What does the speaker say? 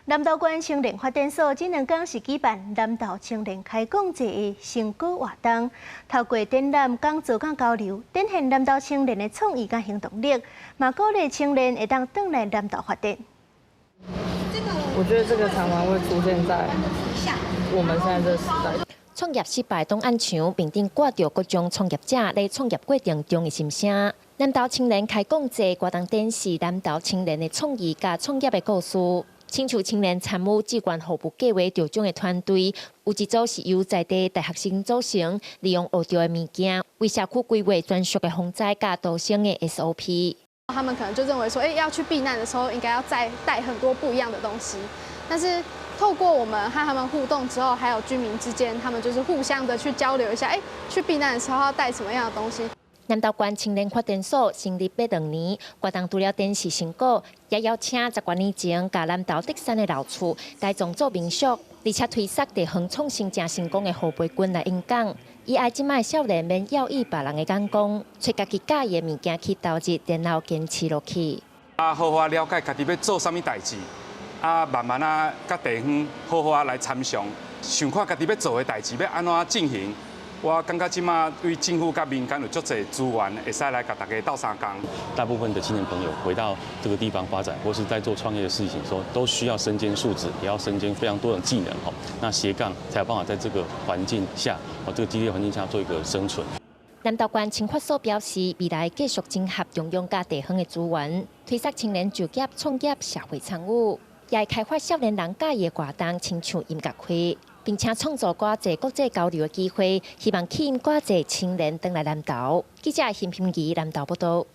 南投县青年发展所这2天是举办南投青年开讲节的成果活动，透过展览、讲座、交流，展现南投青年的创意甲行动力，嘛鼓励青年会当转来南投发展。我觉得这个常常会出现在我们现在这个时代。创业失败当暗墙，面顶挂着各种创业者在创业过程中的心声。南投青年开讲节活动展示南投青年的创意甲创业的故事。亲像青年参与志愿服务计划得奖的团队，有一组是由在地大学生组成，利用学到的物件，为社区规划专属的防灾甲逃生的 SOP。他们可能就认为说，要去避难的时候，应该要再带很多不一样的东西。但是透过我们和他们互动之后，还有居民之间，他们就是互相的去交流一下，去避难的时候要带什么样的东西。南投县青年发展所成立82年，活动除了展示成果，也邀请10多年前甲南投德山的老厝改装做民宿，而且推设地方创新正成功的后辈军来演讲。以爱即卖少年免要依别人的眼光，找家己喜欢的物件去投入，然后坚持落去。好好了解家己要做啥物代志，慢慢甲地方好好来参详，想看家己要做的代志要安怎进行。我感觉即马对政府甲民间有足侪资源，会使来甲大家斗相共。大部分的青年朋友回到这个地方发展，或是在做创业的事情的时候，都需要身兼数职，也要身兼非常多的技能哈。那斜杠才有办法在这个环境下，这个激烈环境下做一个生存。南投县青发所表示，未来继续整合中央甲地方的资源，推动青年就业、创业、社会参与，也会开发少年人喜欢的活动，亲像音乐会。并且创造偌侪国际交流的机会，希望吸引偌侪青年回来南投。记者邢平仪南投报道。